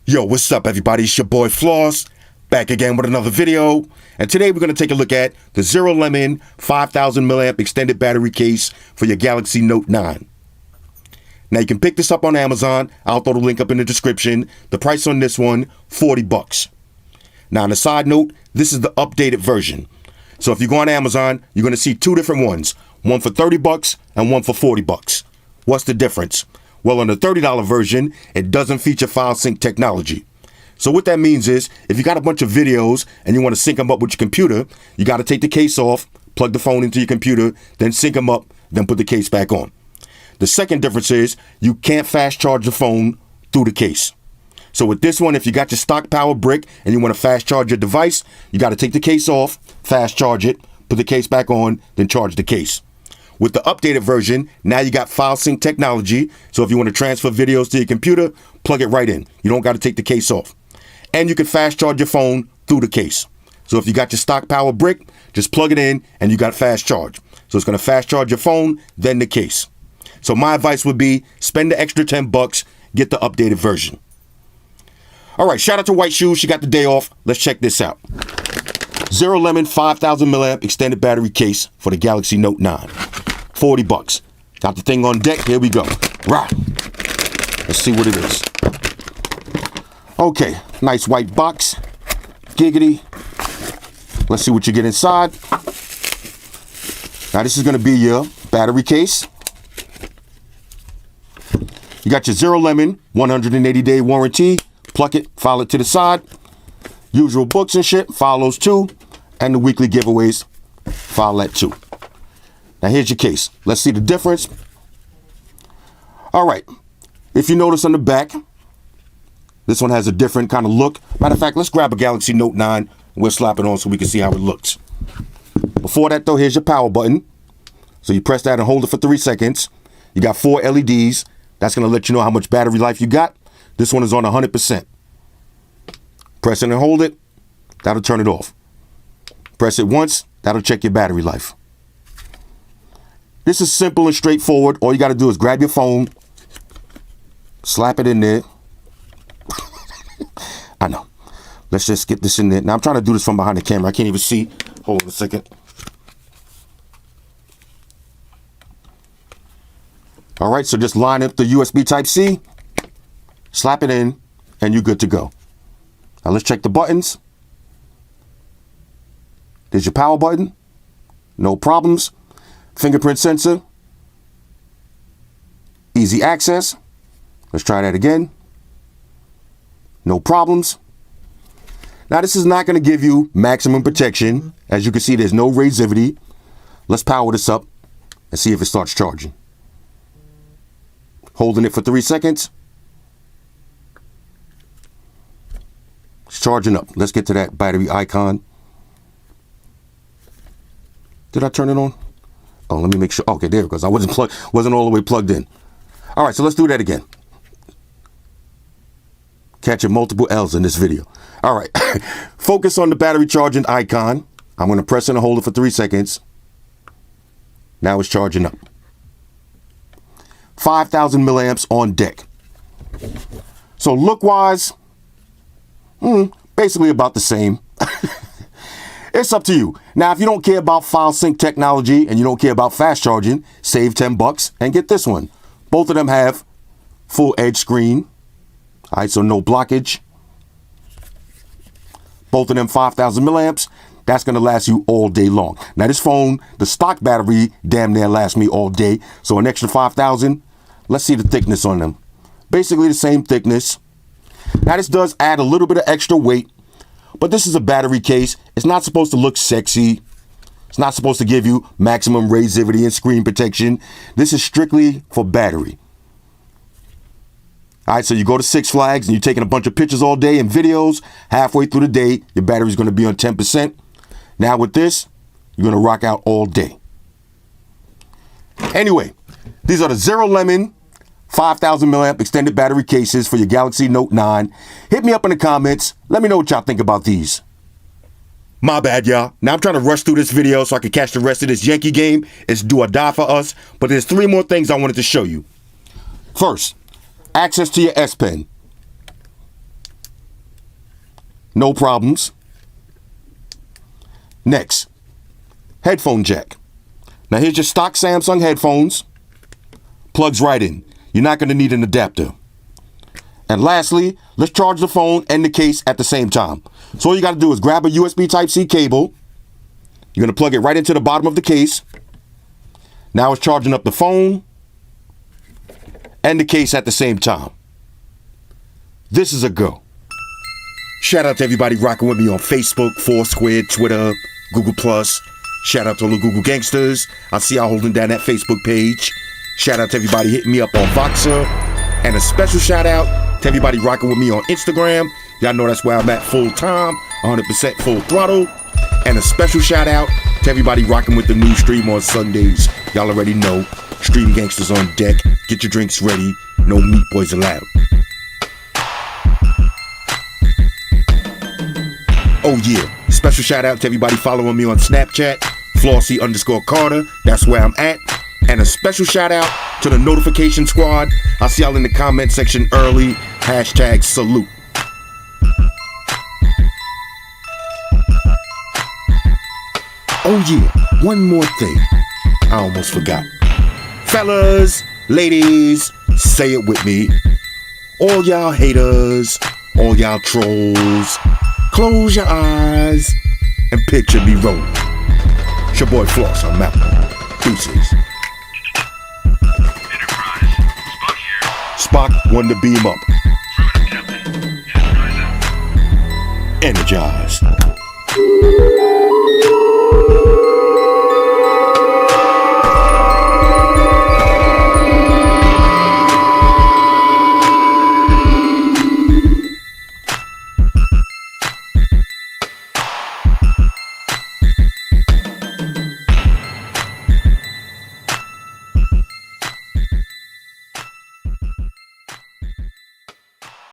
Yo, what's up everybody? It's your boy Floss, back again with another video. And today we're going to take a look at the Zerolemon 5000mAh extended battery case for your Galaxy Note 9. Now you can pick this up on Amazon. I'll throw the link up in the description. The price on this one, $40. Now on a side note, this is the updated version. So if you go on Amazon, you're going to see two different ones. One for $30 and one for $40. What's the difference? Well, on the $30 version, it doesn't feature file sync technology. So what that means is, if you got a bunch of videos and you want to sync them up with your computer, you got to take the case off, plug the phone into your computer, then sync them up, then put the case back on. The second difference is, you can't fast charge the phone through the case. So with this one, if you got your stock power brick and you want to fast charge your device, you got to take the case off, fast charge it, put the case back on, then charge the case. With the updated version, now you got file sync technology. So if you want to transfer videos to your computer, plug it right in. You don't got to take the case off. And you can fast charge your phone through the case. So if you got your stock power brick, just plug it in and you got fast charge. So it's going to fast charge your phone, then the case. So my advice would be spend the extra $10, get the updated version. All right, shout out to White Shoes. She got the day off. Let's check this out. Zerolemon 5000mAh extended battery case for the Galaxy Note 9. $40. Got the thing on deck. Here we go. Right. Let's see what it is. Okay, nice white box. Giggity. Let's see what you get inside. Now this is going to be your battery case. You got your Zerolemon 180-day warranty. Pluck it, file it to the side. Usual books and shit, file those too. And the weekly giveaways, file that too. Now here's your case. Let's see the difference. All right. If you notice on the back, this one has a different kind of look. Matter of fact, let's grab a Galaxy Note 9 and we'll slap it on so we can see how it looks. Before that though, here's your power button. So you press that and hold it for 3 seconds. You got 4 LEDs. That's going to let you know how much battery life you got. This one is on 100%. Press it and hold it. That'll turn it off. Press it once. That'll check your battery life. This is simple and straightforward. All you got to do is grab your phone, slap it in there. I know. Let's just get this in there. Now I'm trying to do this from behind the camera. I can't even see. Hold on a second. All right, so just line up the USB Type-C, slap it in, and you're good to go. Now let's check the buttons. There's your power button. No problems. Fingerprint sensor. Easy access. Let's try that again. No problems. Now this is not going to give you maximum protection. As you can see, there's no razivity. Let's power this up and see if it starts charging. Holding it for 3 seconds. It's charging up. Let's get to that battery icon. Did I turn it on? Oh, let me make sure. Okay, there it goes. I wasn't all the way plugged in. All right, so let's do that again. Catching multiple L's in this video. All right. Focus on the battery charging icon. I'm going to press it and hold it for 3 seconds. Now it's charging up. 5,000 milliamps on deck. So look-wise, basically about the same. It's up to you. Now, if you don't care about file sync technology and you don't care about fast charging, save $10 and get this one. Both of them have full edge screen. All right, so no blockage. Both of them 5,000 milliamps. That's going to last you all day long. Now, this phone, the stock battery damn near lasts me all day. So an extra 5,000. Let's see the thickness on them. Basically the same thickness. Now, this does add a little bit of extra weight. But this is a battery case. It's not supposed to look sexy. It's not supposed to give you maximum razivity and screen protection. This is strictly for battery. All right, so you go to Six Flags and you're taking a bunch of pictures all day and videos. Halfway through the day, your battery's going to be on 10%. Now with this, you're going to rock out all day. Anyway, these are the Zerolemon 5000mAh extended battery cases for your Galaxy Note 9. Hit me up in the comments. Let me know what y'all think about these. My bad, y'all. Now I'm trying to rush through this video so I can catch the rest of this Yankee game. It's do or die for us. But there's 3 more things I wanted to show you. First, access to your S Pen. No problems. Next, headphone jack. Now here's your stock Samsung headphones. Plugs right in. You're not going to need an adapter. And lastly, let's charge the phone and the case at the same time. So all you got to do is grab a USB Type-C cable. You're going to plug it right into the bottom of the case. Now it's charging up the phone and the case at the same time. This is a go. Shout out to everybody rocking with me on Facebook, Foursquare, Twitter, Google+. Shout out to all the Google gangsters. I see y'all holding down that Facebook page. Shout out to everybody hitting me up on Voxer. And a special shout out to everybody rocking with me on Instagram. Y'all know that's where I'm at full time, 100% full throttle. And a special shout out to everybody rocking with the new stream on Sundays. Y'all already know, Stream Gangsters on deck. Get your drinks ready. No meat boys allowed. Oh yeah, special shout out to everybody following me on Snapchat, Flossy_Carter, that's where I'm at. And a special shout out to the notification squad. I'll see y'all in the comment section early. #salute. Oh yeah, one more thing. I almost forgot. Fellas, ladies, say it with me. All y'all haters, all y'all trolls, close your eyes and picture me rolling. It's your boy Floss, I'm out. Deuces. Spock wanted to beam up. Energized.